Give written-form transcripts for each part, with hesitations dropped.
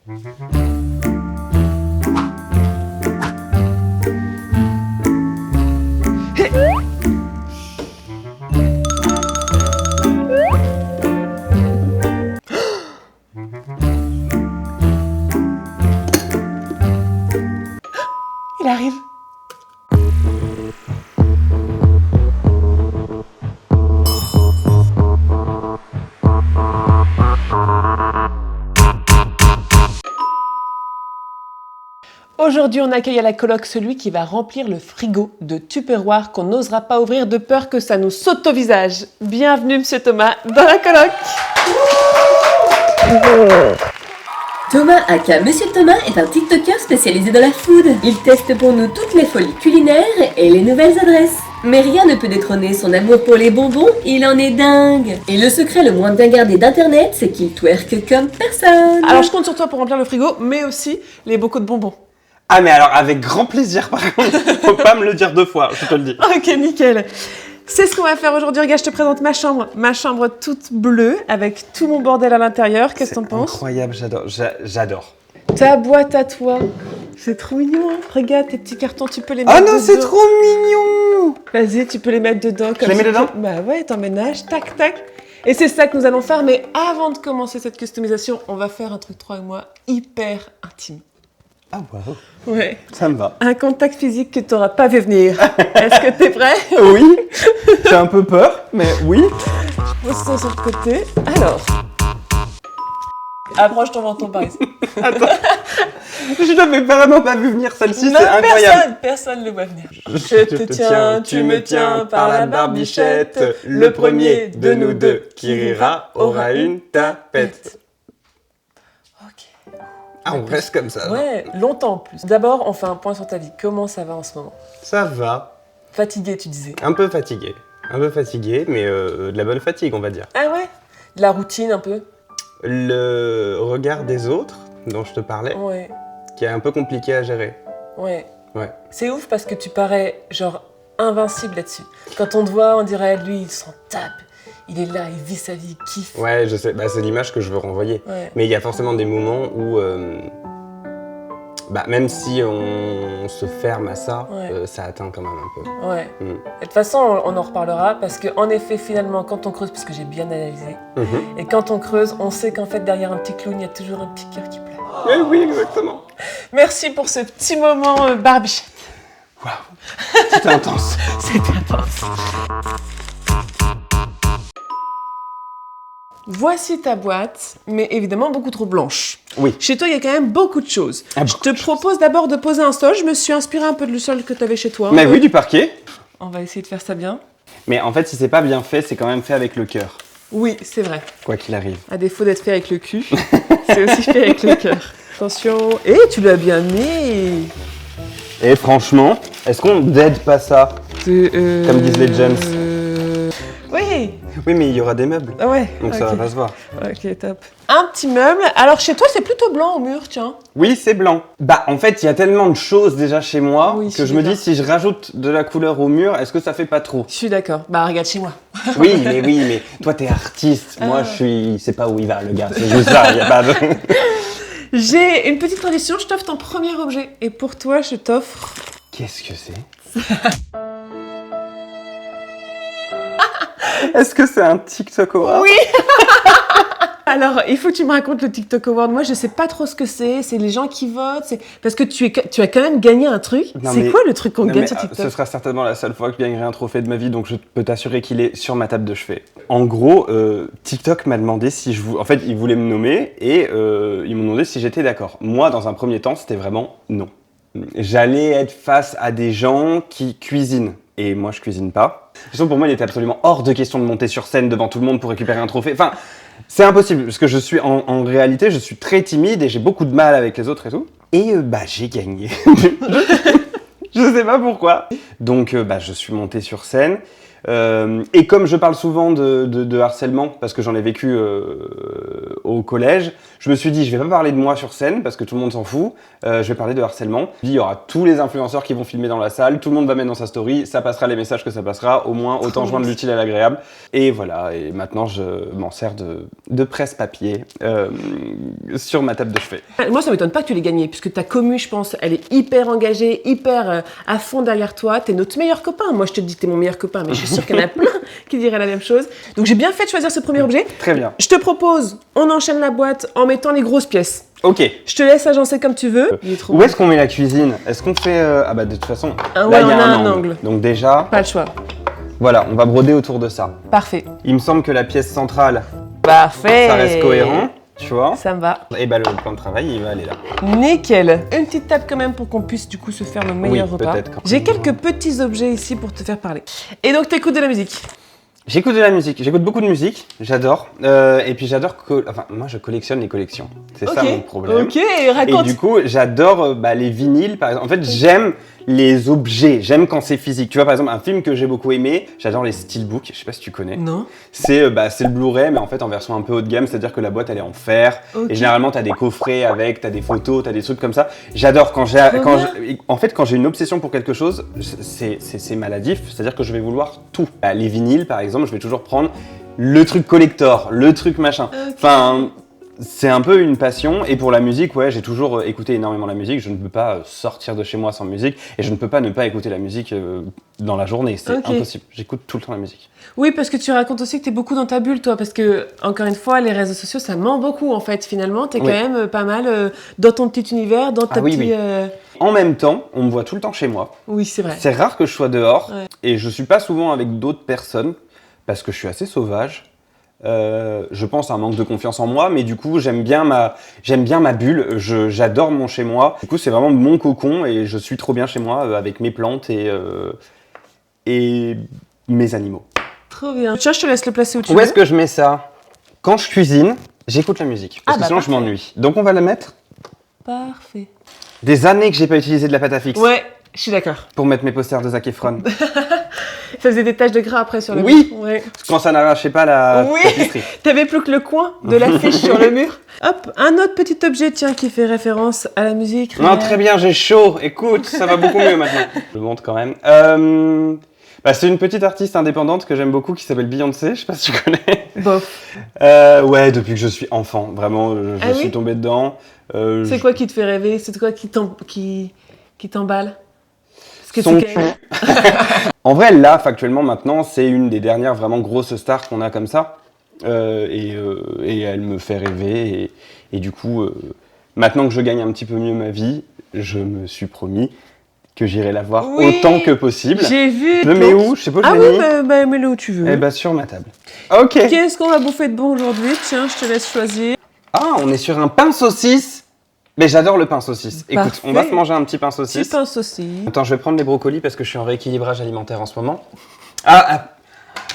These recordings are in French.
Il arrive. Aujourd'hui, on accueille à la coloc celui qui va remplir le frigo de tupperware qu'on n'osera pas ouvrir de peur que ça nous saute au visage. Bienvenue, Monsieur Thomas, dans la coloc. Thomas, aka Monsieur Thomas, est un TikToker spécialisé dans la food. Il teste pour nous toutes les folies culinaires et les nouvelles adresses. Mais rien ne peut détrôner son amour pour les bonbons, il en est dingue. Et le secret le moins bien gardé d'internet, c'est qu'il twerk comme personne. Alors, je compte sur toi pour remplir le frigo, mais aussi les bocaux de bonbons. Ah mais alors avec grand plaisir par contre, faut pas me le dire 2 fois, je te le dis. Ok, nickel. C'est ce qu'on va faire aujourd'hui. Regarde, je te présente ma chambre toute bleue avec tout mon bordel à l'intérieur. Qu'est-ce que t'en penses? Incroyable, j'adore. Ta boîte à toi. C'est trop mignon, hein. Regarde tes petits cartons, tu peux les mettre Oh dedans. non, c'est trop mignon. Vas-y, tu peux les mettre dedans. Je les mets dedans? Bah ouais, t'emménages, tac, tac. Et c'est ça que nous allons faire. Mais avant de commencer cette customisation, on va faire un truc, toi et moi, hyper intime. Ah waouh, Ouais. ça me va. Un contact physique que t'auras pas vu venir. Est-ce que t'es prêt? Oui, j'ai un peu peur, mais oui. Pose ça sur le côté. Alors. Approche ton menton par ici. Attends, je l'avais vraiment pas vu venir celle-ci, Non, c'est incroyable. personne ne le voit venir. Je te tiens, tu me tiens par la barbichette. Le premier de nous deux qui rira aura une tapette. Ok. Ah, on reste comme ça. Ouais, longtemps en plus. D'abord, on fait un point sur ta vie. Comment ça va en ce moment? Ça va. Fatigué, tu disais. Un peu fatigué, mais de la bonne fatigue, on va dire. Ah ouais? De la routine un peu? Le regard des autres, dont je te parlais, Ouais, qui est un peu compliqué à gérer. ouais. Ouais. C'est ouf parce que tu parais genre invincible là-dessus. Quand on te voit, on dirait lui, il s'en tape. Il est là, il vit sa vie, il kiffe. Ouais, je sais, bah, c'est l'image que je veux renvoyer. Ouais. Mais il y a forcément des moments où, même si on se ferme à ça, Ouais. ça atteint quand même un peu. Ouais. Mm. Et de toute façon, on en reparlera parce qu'en effet, finalement, quand on creuse, parce que j'ai bien analysé, Mhm. et quand on creuse, on sait qu'en fait, derrière un petit clown, il y a toujours un petit cœur qui pleure. Oui, oui, exactement. Merci pour ce petit moment, Barbichette. Waouh, c'était intense. C'était intense. Voici ta boîte, mais évidemment beaucoup trop blanche. Oui. Chez toi, il y a quand même beaucoup de choses. Ah, Je te propose d'abord de poser un sol. Je me suis inspirée un peu du sol que tu avais chez toi. Mais oui, du parquet. On va essayer de faire ça bien. Mais en fait, si c'est pas bien fait, c'est quand même fait avec le cœur, Oui, c'est vrai. quoi qu'il arrive. À défaut d'être fait avec le cul, c'est aussi fait avec le cœur. Attention. Et tu l'as bien mis. Et franchement, est-ce qu'on dead pas ça? Comme disent les James. Oui. Oui, mais il y aura des meubles, Ah ouais. donc ça ok. va pas se voir. Ok, top. Un petit meuble. Alors chez toi, c'est plutôt blanc au mur, tiens. Oui, c'est blanc. Bah, en fait, il y a tellement de choses déjà chez moi Oui, je que suis je me dis, d'accord. si je rajoute de la couleur au mur, est-ce que ça fait pas trop? Je suis d'accord. Bah regarde chez moi. Oui, mais toi, t'es artiste. Moi, Ah. je suis... C'est pas où il va, le gars. C'est juste ça, il y a pas de... J'ai une petite tradition, je t'offre ton premier objet. Et pour toi, je t'offre... Qu'est-ce que c'est? Est-ce que c'est un TikTok award? Oui. Alors, il faut que tu me racontes le TikTok Award. Moi, je sais pas trop ce que c'est. C'est les gens qui votent. C'est parce que tu as quand même gagné un truc. Non, C'est mais- quoi le truc qu'on Non, gagne mais, sur ce TikTok? sera certainement la seule fois que je gagnerai un trophée de ma vie, donc je peux t'assurer qu'il est sur ma table de chevet. En gros, TikTok m'a demandé si je voulais... En fait, ils voulaient me nommer et ils m'ont demandé si j'étais d'accord. Moi, dans un premier temps, c'était vraiment non. J'allais être face à des gens qui cuisinent. Et moi, je cuisine pas. De toute façon, pour moi, il était absolument hors de question de monter sur scène devant tout le monde pour récupérer un trophée. Enfin, c'est impossible, parce que je suis, en réalité, je suis très timide et j'ai beaucoup de mal avec les autres et tout. Et j'ai gagné. Je sais pas pourquoi. Donc, je suis monté sur scène. Et comme je parle souvent de harcèlement, parce que j'en ai vécu au collège, je me suis dit, je vais pas parler de moi sur scène, parce que tout le monde s'en fout, je vais parler de harcèlement. Il y aura tous les influenceurs qui vont filmer dans la salle, tout le monde va mettre dans sa story, ça passera les messages que ça passera, au moins autant joindre l'utile à l'agréable. Et voilà, et maintenant je m'en sers de presse-papier sur ma table de chevet. Moi, ça m'étonne pas que tu l'aies gagné, puisque ta commu, je pense, elle est hyper engagée, hyper à fond derrière toi. T'es notre meilleur copain. Moi, je te dis que t'es mon meilleur copain, mais je suis sûre qu'il y en a plein qui diraient la même chose. Donc, j'ai bien fait de choisir ce premier objet. Très bien. Je te propose, on enchaîne la boîte en mettant les grosses pièces. Ok. Je te laisse agencer comme tu veux. Il est trop Où bon. est-ce qu'on met la cuisine? Est-ce qu'on fait... Ah bah de toute façon, Ah là ouais, il y a on a un un angle. angle. Donc déjà, Pas le choix. voilà, on va broder autour de ça. Parfait. Il me semble que la pièce centrale, Parfait. ça reste cohérent, tu vois. Ça me va. Et bah le plan de travail, il va aller là. Nickel. Une petite table quand même pour qu'on puisse du coup se faire le meilleur Oui, repas. peut-être quand J'ai même. quelques petits objets ici pour te faire parler. Et donc, t'écoutes de la musique. J'écoute de la musique, j'écoute beaucoup de musique, j'adore. Et puis j'adore, enfin moi je collectionne les collections. C'est ça mon problème. Ok, Et raconte. du coup, j'adore les vinyles, par exemple. En fait, j'aime les objets, j'aime quand c'est physique. Tu vois, par exemple, un film que j'ai beaucoup aimé, j'adore les steelbooks, je sais pas si tu connais. Non. C'est le Blu-ray, mais en fait en version un peu haut de gamme, c'est-à-dire que la boîte elle est en fer. Ok. Et généralement, t'as des coffrets avec, t'as des photos, t'as des trucs comme ça. J'adore en fait, quand j'ai une obsession pour quelque chose, c'est maladif, c'est-à-dire que je vais vouloir tout. Les vinyles, par exemple, je vais toujours prendre le truc collector, le truc machin. Ok. Enfin. C'est un peu une passion, et pour la musique, ouais, j'ai toujours écouté énormément la musique. Je ne peux pas sortir de chez moi sans musique, et je ne peux pas ne pas écouter la musique dans la journée. C'est Ok. impossible. J'écoute tout le temps la musique. Oui, parce que tu racontes aussi que t'es beaucoup dans ta bulle, toi, parce que, encore une fois, les réseaux sociaux, ça ment beaucoup, en fait, finalement. T'es quand Oui. même pas mal dans ton petit univers, dans ta Ah oui, petite... oui. En même temps, on me voit tout le temps chez moi. Oui, c'est vrai. C'est rare que je sois dehors, Ouais. et je suis pas souvent avec d'autres personnes, parce que je suis assez sauvage. Je pense à un manque de confiance en moi, mais du coup j'aime bien ma bulle, j'adore mon chez moi. Du coup c'est vraiment mon cocon et je suis trop bien chez moi avec mes plantes et mes animaux. Trop bien. Tiens, je te laisse le placer où tu Où veux. est-ce que je mets ça? Quand je cuisine, j'écoute la musique, parce Ah que bah sinon parfait. je m'ennuie. Donc on va la mettre. Parfait. Des années que j'ai pas utilisé de la pâte à fixe Ouais, je suis d'accord. pour mettre mes posters de Zac Efron. Ça faisait des taches de gras après sur le Oui. mur. Ouais. Quand ça n'arrachait pas la Oui. tapisserie. T'avais plus que le coin de l'affiche sur le mur. Hop, un autre petit objet, tiens, qui fait référence à la musique. Non, très bien, j'ai chaud. Écoute, ça va beaucoup mieux maintenant. Je le montre quand même. C'est une petite artiste indépendante que j'aime beaucoup qui s'appelle Beyoncé. Je sais pas si tu connais. Bof. Ouais, depuis que je suis enfant, vraiment, je Ah suis oui tombé dedans. C'est quoi qui te fait rêver? C'est quoi qui t'emballe? Parce que Son c'est quand même... En vrai, là, factuellement, maintenant, c'est une des dernières vraiment grosses stars qu'on a comme ça. Et elle me fait rêver. Et du coup, maintenant que je gagne un petit peu mieux ma vie, je me suis promis que j'irai la voir Oui, autant que possible. J'ai vu... Je le mets où? Je sais pas où je Ah l'ai oui, mis. mets-le où tu veux. Eh bah, sur ma table. Ok. Qu'est-ce qu'on va bouffer de bon aujourd'hui? Tiens, je te laisse choisir. Ah, on est sur un pain saucisse. Mais j'adore le pain saucisse. Écoute, Parfait. on va se manger un petit pain saucisse. Petit pain saucisse. Attends, je vais prendre les brocolis parce que je suis en rééquilibrage alimentaire en ce moment.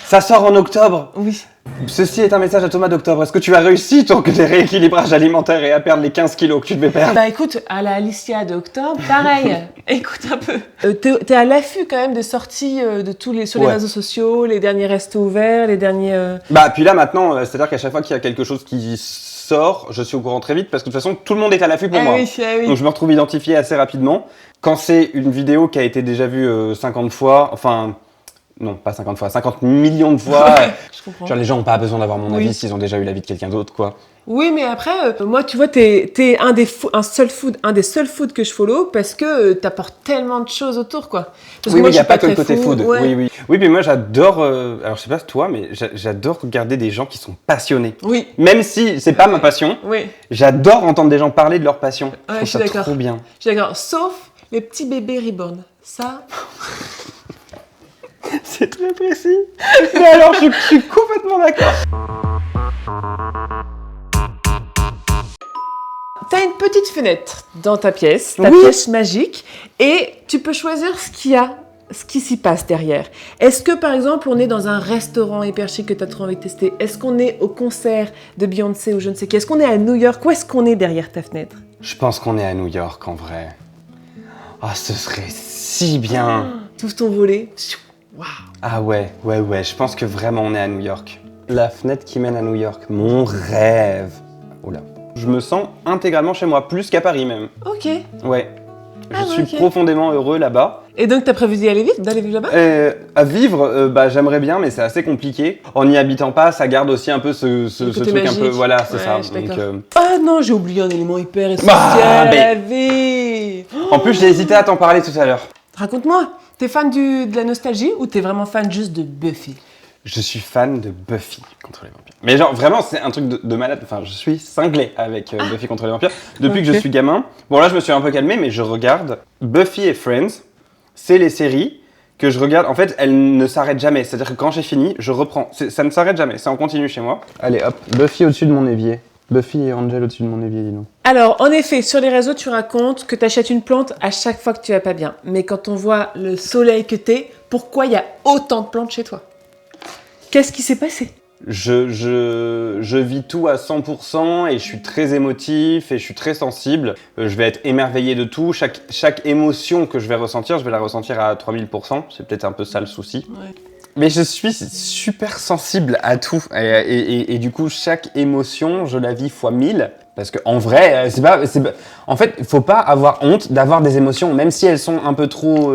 Ça sort en octobre. Oui. Ceci est un message à Thomas d'octobre. Est-ce que tu as réussi ton rééquilibrage alimentaire et à perdre les 15 kilos que tu devais perdre? Bah écoute, à la Alicia d'octobre, pareil. Écoute un peu. T'es à l'affût quand même des sorties sur les Ouais. réseaux sociaux, les derniers restos ouverts, les derniers... Puis là maintenant, c'est-à-dire qu'à chaque fois qu'il y a quelque chose qui sort, je suis au courant très vite parce que de toute façon, tout le monde est à l'affût pour moi. Donc je me retrouve identifié assez rapidement. Quand c'est une vidéo qui a été déjà vue 50 fois, enfin... Non, pas 50 fois, 50 millions de fois. Je comprends. Genre les gens n'ont pas besoin d'avoir mon Oui. avis s'ils ont déjà eu l'avis de quelqu'un d'autre, quoi. Oui, mais après, moi, tu vois, t'es un des seuls food que je follow parce que t'apportes tellement de choses autour, quoi. Parce Oui, que moi, il n'y je a suis pas que le très côté food. ouais. Oui, oui. Oui, mais moi j'adore, alors je sais pas toi, mais j'adore regarder des gens qui sont passionnés. Oui, Même si c'est pas ma passion, oui, j'adore entendre des gens parler de leur passion. Ouais, Je je suis trouve ça d'accord. trop bien. je suis d'accord. Sauf les petits bébés reborn. Ça, C'est très précis. Mais alors je suis complètement d'accord. t'as une petite fenêtre dans ta pièce, ta Oui. pièce magique, et tu peux choisir ce qui s'y passe derrière. Est-ce que, par exemple, on est dans un restaurant hyper chic que tu as trop envie de tester? Est-ce qu'on est au concert de Beyoncé ou je ne sais qui? Est-ce qu'on est à New York? Où est-ce qu'on est derrière ta fenêtre? Je pense qu'on est à New York en vrai. Ah, ce serait si bien. T'ouvres ton volet, Waouh. Ah ouais, je pense que vraiment on est à New York. La fenêtre qui mène à New York, mon rêve. Oula. Je me sens intégralement chez moi, plus qu'à Paris même. Ok. Ouais. Je Ah, suis ok. profondément heureux là-bas. Et donc, t'as prévu d'y aller vite, d'aller vivre là-bas? À vivre, j'aimerais bien, mais c'est assez compliqué. En n'y habitant pas, ça garde aussi un peu ce côté truc un magique. peu. Voilà, c'est Ouais, ça. je suis Donc, d'accord. Ah non, j'ai oublié un élément hyper essentiel Bah, à la mais- vie. En plus, j'ai hésité à t'en parler tout à l'heure. Raconte-moi, t'es fan de la nostalgie ou t'es vraiment fan juste de Buffy? Je suis fan de Buffy contre les vampires. Mais genre, vraiment, c'est un truc de malade. Enfin, je suis cinglé avec Buffy contre les vampires. Depuis que je Ok. suis gamin. Bon, là, je me suis un peu calmé, mais je regarde Buffy et Friends. C'est les séries que je regarde. En fait, elles ne s'arrêtent jamais. C'est-à-dire que quand j'ai fini, je reprends. Ça ne s'arrête jamais. C'est en continu chez moi. Allez, hop. Buffy au-dessus de mon évier. Buffy et Angel au-dessus de mon évier, dis donc. Alors, en effet, sur les réseaux, tu racontes que t'achètes une plante à chaque fois que tu vas pas bien. Mais quand on voit le soleil que t'es, pourquoi il y a autant de plantes chez toi? Qu'est-ce qui s'est passé? Je vis tout à 100% et je suis très émotif et je suis très sensible. Je vais être émerveillé de tout. Chaque émotion que je vais ressentir, je vais la ressentir à 3000%. C'est peut-être un peu ça le souci. Ouais. Mais je suis super sensible à tout. Et du coup, chaque émotion, je la vis fois 1000. Parce qu'en vrai, en fait, il faut pas avoir honte d'avoir des émotions, même si elles sont un peu trop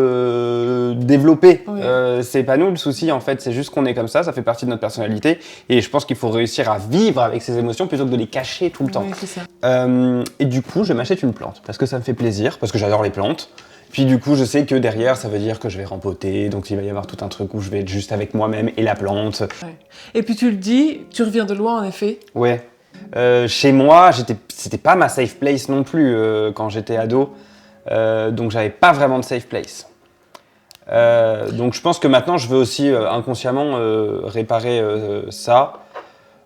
développées. Oui. C'est pas nous le souci, en fait. C'est juste qu'on est comme ça fait partie de notre personnalité. Et je pense qu'il faut réussir à vivre avec ces émotions plutôt que de les cacher tout le temps. Oui, c'est ça. Et du coup, je m'achète une plante. Parce que ça me fait plaisir, parce que j'adore les plantes. Puis du coup, je sais que derrière, ça veut dire que je vais rempoter, donc il va y avoir tout un truc où je vais être juste avec moi-même et la plante. Ouais. Et puis tu le dis, tu reviens de loin en effet. Ouais. Chez moi, c'était pas ma safe place non plus quand j'étais ado, donc j'avais pas vraiment de safe place. Donc je pense que maintenant, je veux aussi inconsciemment réparer ça.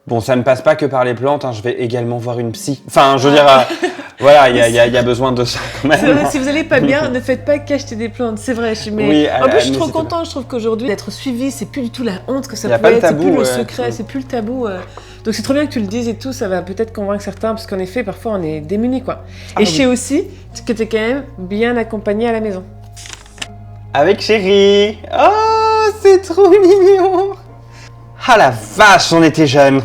Bon, ça ne passe pas que par les plantes, hein, je vais également voir une psy. Enfin, je veux dire, voilà, il y a besoin de ça quand même. C'est vrai, si vous allez pas bien, ne faites pas qu'acheter des plantes. C'est vrai, mais Oui, en plus je suis trop n'hésitez pas. contente. Je trouve qu'aujourd'hui d'être suivi, c'est plus du tout la honte que ça Y a pouvait pas être. de C'est plus tabou, le ouais. secret, c'est plus le tabou. Donc c'est trop bien que tu le dises et tout. Ça va peut-être convaincre certains, parce qu'en effet, parfois on est démunis quoi. Et je sais aussi que t'es quand même bien accompagné à la maison. Avec Chérie. Oh, c'est trop mignon. Ah la vache, on était jeunes.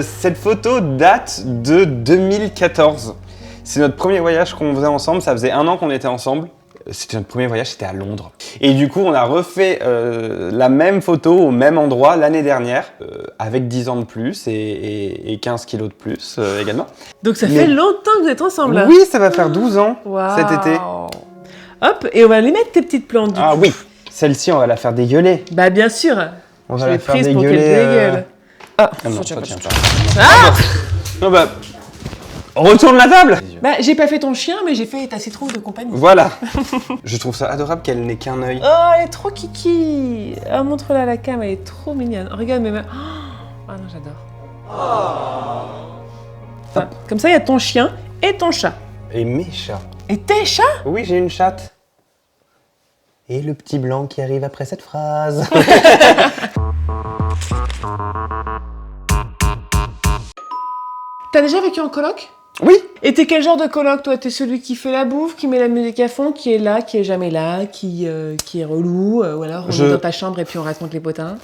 Cette photo date de 2014. C'est notre premier voyage qu'on faisait ensemble. Ça faisait 1 an qu'on était ensemble. C'était notre premier voyage, c'était à Londres. Et du coup, on a refait la même photo au même endroit l'année dernière, avec 10 ans de plus et 15 kilos de plus également. Donc ça Mais- fait longtemps que vous êtes ensemble là. Oui, ça va faire 12 ans Waouh. cet été. Hop, et on va les mettre tes petites plantes du Ah coup. oui, celle-ci, on va la faire dégueuler. Bah bien sûr. On Je va l'ai la faire prise pour qu'elle dégueuler. dégueule. Ah, Ah non, faut ça que tient je- pas. Ah Non bah, retourne la table. Bah j'ai pas fait ton chien, mais j'ai fait ta citrouille de compagnie. Voilà. Je trouve ça adorable qu'elle n'ait qu'un œil. Oh, elle est trop kiki. Ah, montre-la à la cam, elle est trop mignonne. Regarde mes mains. Oh non, j'adore. Enfin, comme ça, il y a ton chien et ton chat. Et mes chats. Et tes chats? Oui, j'ai une chatte. Et le petit blanc qui arrive après cette phrase. T'as déjà vécu en coloc? Oui. Et t'es quel genre de coloc, toi? T'es celui qui fait la bouffe, qui met la musique à fond, qui est là, qui est jamais là, qui est relou, ou alors on Je- est dans ta chambre et puis on raconte les potins?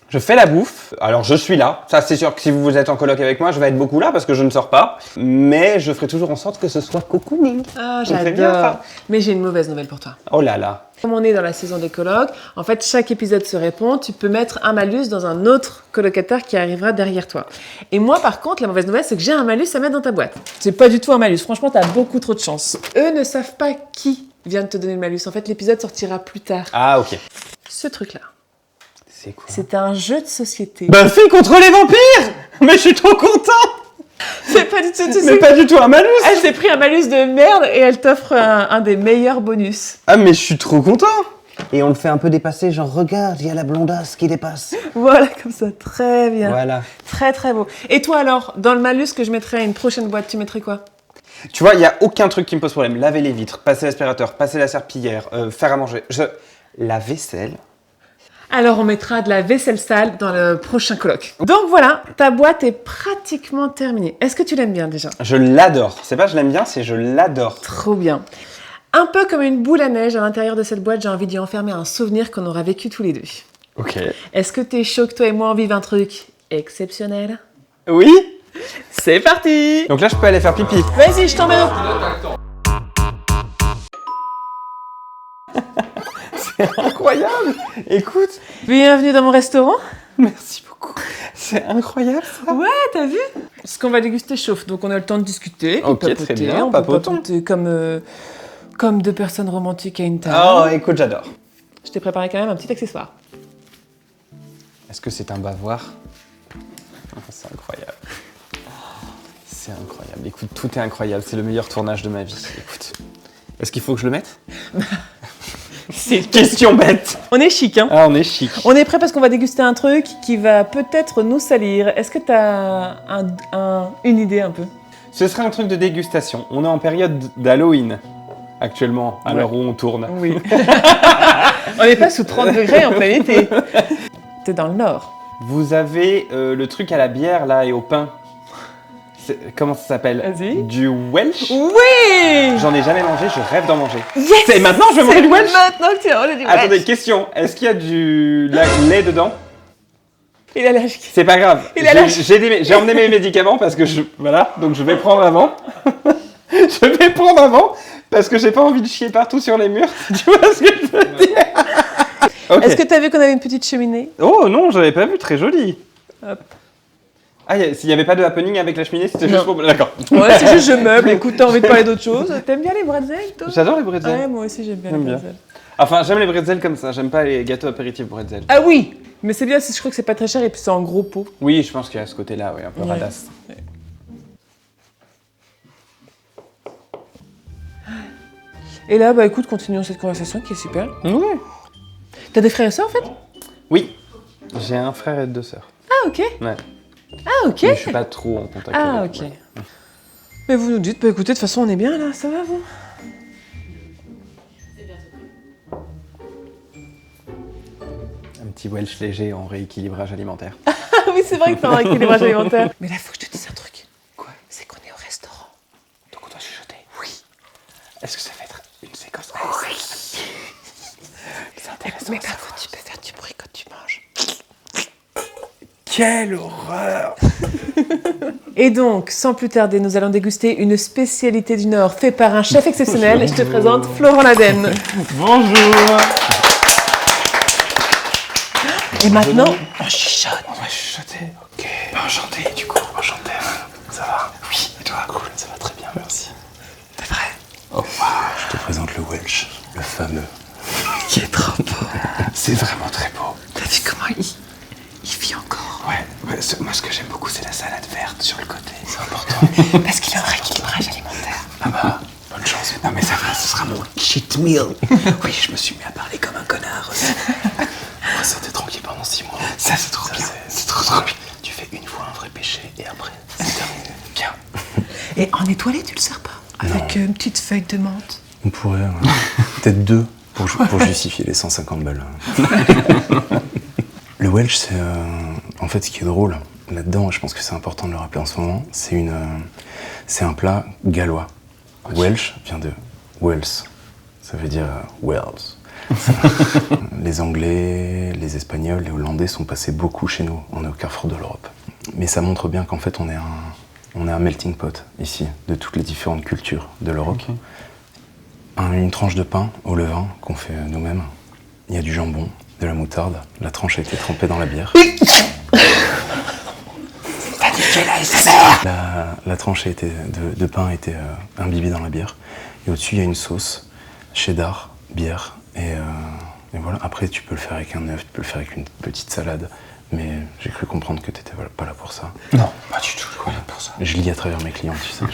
Je fais la bouffe. Alors, je suis là. Ça, c'est sûr que si vous êtes en coloc avec moi, je vais être beaucoup là parce que je ne sors pas. Mais je ferai toujours en sorte que ce soit cocooning. Ah, Ça me fait bien, j'adore. ça. Mais j'ai une mauvaise nouvelle pour toi. Oh là là. Comme on est dans la saison des colocs, en fait, chaque épisode se répond, tu peux mettre un malus dans un autre colocataire qui arrivera derrière toi. Et moi, par contre, la mauvaise nouvelle, c'est que j'ai un malus à mettre dans ta boîte. C'est pas du tout un malus, franchement, t'as beaucoup trop de chance. Eux ne savent pas qui vient de te donner le malus. En fait, l'épisode sortira plus tard. Ah, ok. Ce truc-là, C'est quoi? c'est un jeu de société. Buffy contre les vampires. Mais je suis trop content. C'est pas du tout, tu Mais sais. pas du tout un malus. Elle s'est pris un malus de merde et elle t'offre un des meilleurs bonus. Ah, mais je suis trop content. Et on le fait un peu dépasser, genre regarde, il y a la blondasse qui dépasse. Voilà, comme ça, très bien. Voilà. Très très beau. Et toi alors, dans le malus que je mettrais à une prochaine boîte, tu mettrais quoi? Tu vois, il n'y a aucun truc qui me pose problème. Laver les vitres, passer l'aspirateur, passer la serpillière, faire à manger. La vaisselle. Alors on mettra de la vaisselle sale dans le prochain colloque. Donc voilà, ta boîte est pratiquement terminée. Est-ce que tu l'aimes bien déjà? Je l'adore. C'est pas je l'aime bien, c'est je l'adore. Trop bien. Un peu comme une boule à neige à l'intérieur de cette boîte, j'ai envie d'y enfermer un souvenir qu'on aura vécu tous les deux. Ok. Est-ce que t'es chaud que toi et moi on vive un truc exceptionnel? Oui. C'est parti! Donc là, je peux aller faire pipi. Vas-y, je t'emmène. C'est incroyable. Écoute. Bienvenue dans mon restaurant. Merci beaucoup. C'est incroyable ça. Ouais, t'as vu? Ce qu'on va déguster chauffe, donc on a le temps de discuter. Ok, de très bien, on peut papotons. papoter comme deux personnes romantiques à une table. Oh, écoute, j'adore. Je t'ai préparé quand même un petit accessoire. Est-ce que c'est un bavoir? C'est incroyable. C'est incroyable. Écoute, tout est incroyable. C'est le meilleur tournage de ma vie. Écoute. Est-ce qu'il faut que je le mette? C'est une question bête. On est chic, hein? Ah, on est chic. On est prêt parce qu'on va déguster un truc qui va peut-être nous salir. Est-ce que t'as une idée un peu? Ce serait un truc de dégustation. On est en période d'Halloween actuellement, à l'heure où on tourne. Oui. On n'est pas sous 30 degrés en plein été. T'es dans le nord. Vous avez le truc à la bière là et au pain. Comment ça s'appelle? Vas-y. Du Welsh? Oui! J'en ai jamais mangé, je rêve d'en manger. Yes! Et maintenant je vais manger du Welsh? Maintenant que tu as mangé du Welsh. Attendez, question. Est-ce qu'il y a du lait dedans? Il est allergique. C'est pas grave. Il est allergique. J'ai emmené mes médicaments parce que voilà, donc je vais prendre avant. Je vais prendre avant parce que j'ai pas envie de chier partout sur les murs. Tu vois ce que je veux dire? Okay. Est-ce que t'as vu qu'on avait une petite cheminée? Oh non, j'avais pas vu, très joli. Hop. Ah, s'il n'y avait pas de happening avec la cheminée, c'était juste pour... D'accord. Ouais, c'est juste je meuble. Écoute, t'as envie de parler d'autre chose? T'aimes bien les bretzels, toi? J'adore les bretzels. Ouais, moi aussi j'aime bien J'aime les bien. bretzels. Enfin, j'aime les bretzels comme ça, j'aime pas les gâteaux apéritifs bretzels. Ah oui! Mais c'est bien, je crois que c'est pas très cher et puis c'est en gros pot. Oui, je pense qu'il y a ce côté-là, oui, un peu Ouais. radasse. Ouais. Et là, bah écoute, continuons cette conversation qui est super. Oui. T'as des frères et sœurs en fait? Oui. J'ai un frère et 2 sœurs. Ah ok. Ouais. Ah ok. Mais je suis pas trop en contact Ah avec ok. eux, ouais. Mais vous nous dites, bah écoutez, de toute façon on est bien là, ça va vous? Un petit Welsh léger en rééquilibrage alimentaire. Ah oui, c'est vrai que t'as un équilibrage alimentaire. Mais là, faut que je te dise un truc. Quoi? C'est qu'on est au restaurant. Donc on doit chuchoter. Oui. Est-ce que ça va être une séquence? Oui. C'est intéressant. Mais par contre, tu peux faire du bruit quand tu manges. Quelle horreur! Et donc, sans plus tarder, nous allons déguster une spécialité du Nord faite par un chef exceptionnel. Et je te présente Florent Laden. Bonjour! Et maintenant, on chuchote. On va chuchoter. Ok. Enchanté, du coup. Enchanté. Ça va? Oui. Et toi? Cool. Ça va très bien, merci. C'est vrai. Oh, wow. Je te présente le Welsh, le fameux. Qui est trop beau. C'est vraiment très beau. T'as vu comment il vit encore? Ouais. Moi, ce que j'aime beaucoup, c'est la salade verte sur le côté. C'est important. Parce qu'il a un rééquilibrage alimentaire. Ah bah, bonne chance. Non, mais ça va, ce sera mon cheat meal. Oui, je me suis mis à parler comme un connard aussi. On va sortir tranquille pendant 6 mois. Ça, c'est trop bien. C'est trop bien. Tu fais une fois un vrai péché et après, c'est terminé. Bien. Et en étoilé, tu le sers pas? Avec une petite feuille de menthe. On pourrait, peut-être 2 pour justifier les 150 balles. Le Welsh, c'est en fait ce qui est drôle là-dedans, et je pense que c'est important de le rappeler en ce moment, c'est un plat gallois. Okay. Welsh vient de Wales, ça veut dire Wales. Les Anglais, les Espagnols, les Hollandais sont passés beaucoup chez nous, on est au carrefour de l'Europe. Mais ça montre bien qu'en fait on est un melting pot ici, de toutes les différentes cultures de l'Europe. Okay. Une tranche de pain au levain qu'on fait nous-mêmes, il y a du jambon, de la moutarde, la tranche a été trempée dans la bière. La tranche de pain a été imbibée dans la bière. Et au-dessus, il y a une sauce, cheddar, bière. Et voilà. Après, tu peux le faire avec un œuf, tu peux le faire avec une petite salade. Mais j'ai cru comprendre que tu n'étais pas là pour ça. Non, pas du tout. Je suis là pour ça. Je lis à travers mes clients, tu sais.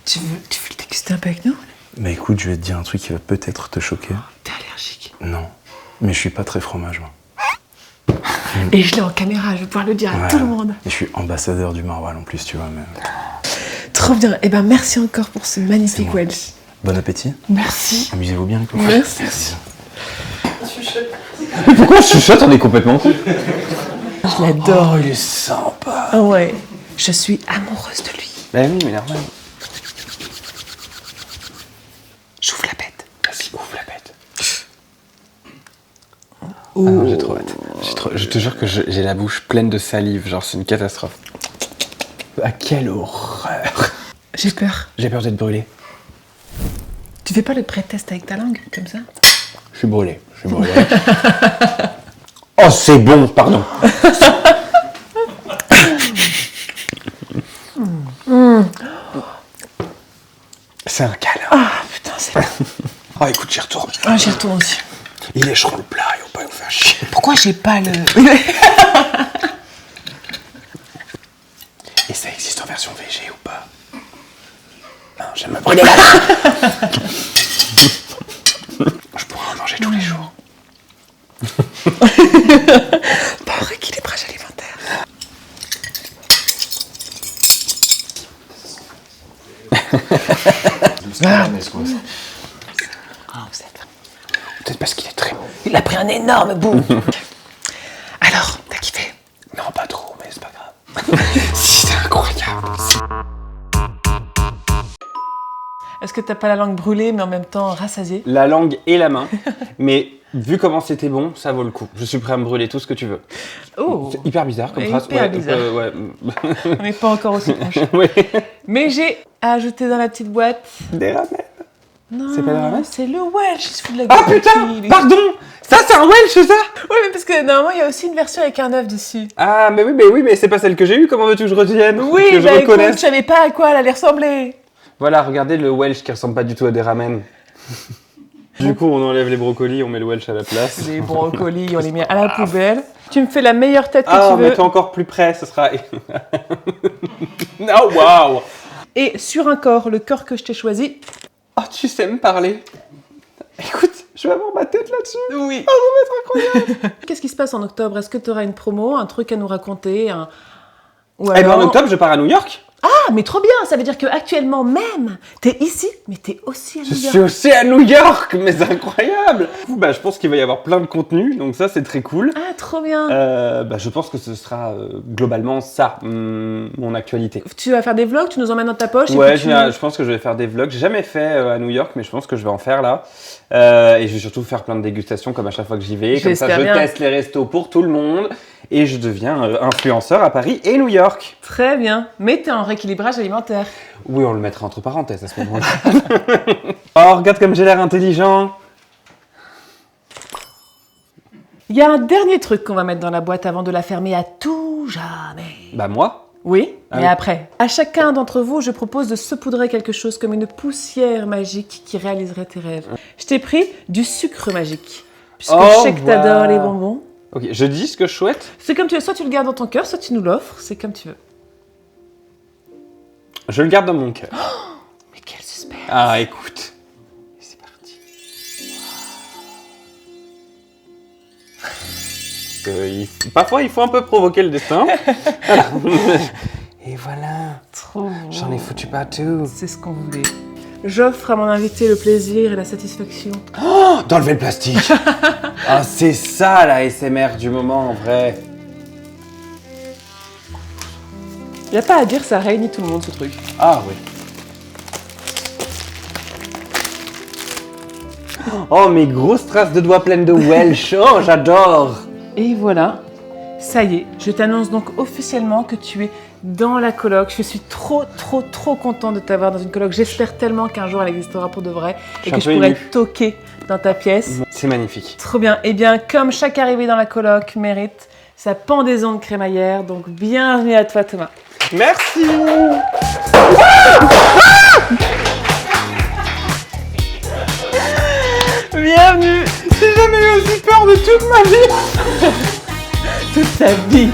Tu veux le déguster un peu avec nous? Bah écoute, je vais te dire un truc qui va peut-être te choquer. T'es allergique? Non. Mais je suis pas très fromage, moi. Et je l'ai en caméra, je vais pouvoir le dire à tout le monde. Et je suis ambassadeur du maroilles en plus, tu vois. Mais... Trop bien. Et ben merci encore pour ce magnifique Welsh. Bon appétit. Merci. Amusez-vous bien, les copains. Merci. Pourquoi on chuchote? On est complètement fou. Je l'adore. Oh, il est sympa. Ah ouais. Je suis amoureuse de lui. Bah oui, mais normal. non, j'ai trop hâte. Je te jure que j'ai la bouche pleine de salive, genre c'est une catastrophe. Ah, quelle horreur! J'ai peur. J'ai peur d'être brûlé. Tu fais pas le pré-test avec ta langue, comme ça? Je suis brûlé. Oh, c'est bon, pardon. C'est un câlin. Ah, putain, c'est bon. Oh, écoute, j'y retourne. Ah, j'y retourne aussi. Il lécheront le plat, ils vont pas nous faire chier. Pourquoi j'ai pas le... Et ça existe en version VG ou pas? Non, j'aime me brûler la main. Je pourrais en manger tous les jours. Pas rééquilibrage alimentaire. Peut-être parce qu'il est très bon. Il a pris un énorme bout. Alors, t'as kiffé? Non, pas trop, mais c'est pas grave. Si, c'est incroyable. Est-ce que t'as pas la langue brûlée, mais en même temps rassasiée? La langue et la main. Mais vu comment c'était bon, ça vaut le coup. Je suis prêt à me brûler tout ce que tu veux. Oh, C'est hyper bizarre comme phrase. Hyper bizarre. Ouais. on n'est pas encore aussi proches. Ouais. Mais j'ai ajouté dans la petite boîte... Des ramen. Non, C'est pas le ramen? c'est le Welsh, il se fout de la Ah gueule. putain, Il est- pardon. Ça, c'est un Welsh, ça? Oui, mais parce que normalement, il y a aussi une version avec un œuf dessus. Ah, mais oui, mais c'est pas celle que j'ai eue. Comment veux-tu que je retienne? Oui, que je bah écoute, reconnaisse. je savais pas à quoi elle allait ressembler. Voilà, regardez le Welsh qui ressemble pas du tout à des ramen. Du coup, on enlève les brocolis, on met le Welsh à la place. Les brocolis, on les met à la poubelle. Tu me fais la meilleure tête que Ah, tu veux. mets-toi encore plus près, ce sera... Oh, waouh! Et sur un corps, le corps que je t'ai choisi. Oh, tu sais me parler. Écoute, je vais avoir ma tête là-dessus. Oui. Oh, ça va être incroyable. Qu'est-ce qui se passe en octobre? Est-ce que tu auras une promo, un truc à nous raconter Ou Eh ben, en alors- octobre, je pars à New York. Ah, mais trop bien. Ça veut dire qu'actuellement même, t'es ici, mais t'es aussi à New Je York. suis aussi à New York, mais c'est incroyable. Bah, je pense qu'il va y avoir plein de contenu, donc ça, c'est très cool. Ah, trop bien. Bah, je pense que ce sera globalement ça, mon actualité. Tu vas faire des vlogs, tu nous emmènes dans ta poche. et Ouais, puis tu- je pense que je vais faire des vlogs. J'ai jamais fait à New York, mais je pense que je vais en faire là. Et je vais surtout faire plein de dégustations comme à chaque fois que j'y vais. Comme ça, J'espère je bien. teste les restos pour tout le monde. Et je deviens influenceur à Paris et New York. Très bien. Mais t'es en rééquilibrage alimentaire. Oui, on le mettra entre parenthèses à ce moment-là. Oh, regarde comme j'ai l'air intelligent. Il y a un dernier truc qu'on va mettre dans la boîte avant de la fermer à tout jamais. Bah moi. Oui, Ah mais oui. après. À chacun d'entre vous, je propose de saupoudrer quelque chose comme une poussière magique qui réaliserait tes rêves. Je t'ai pris du sucre magique. Puisque Oh, je sais que t'adores wow. les bonbons. Ok, je dis ce que je souhaite. C'est comme tu veux, soit tu le gardes dans ton cœur, soit tu nous l'offres, c'est comme tu veux. Je le garde dans mon cœur. Mais quel suspense. Ah, écoute. C'est parti. Parfois, il faut un peu provoquer le destin. Voilà. Et voilà. Trop. J'en ai foutu partout. C'est ce qu'on voulait. J'offre à mon invité le plaisir et la satisfaction. Oh, d'enlever le plastique. Ah, c'est ça la SMR du moment en vrai. Y a pas à dire, ça réunit tout le monde ce truc. Ah oui. Oh, mes grosses traces de doigts pleines de Welsh. Oh, j'adore. Et voilà, ça y est, je t'annonce donc officiellement que tu es dans la coloc. Je suis trop contente de t'avoir dans une coloc. J'espère tellement qu'un jour elle existera pour de vrai suis et un que je peu pourrai ému. toquer dans ta pièce. C'est magnifique. Trop bien. Et bien, comme chaque arrivée dans la coloc mérite sa pendaison de crémaillère, donc bienvenue à toi Thomas. Merci. Bienvenue. J'ai jamais eu aussi peur de toute ma vie. Toute ta vie.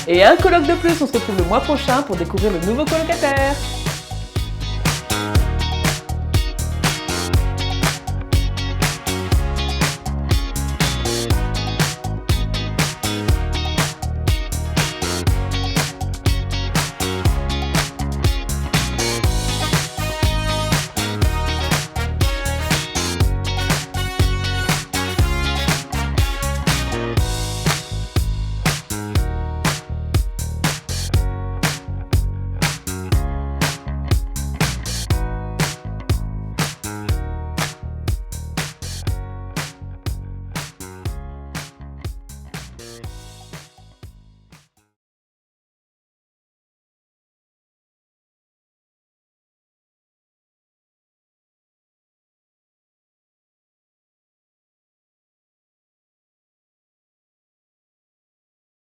Et un colloque de plus, on se retrouve le mois prochain pour découvrir le nouveau colocataire.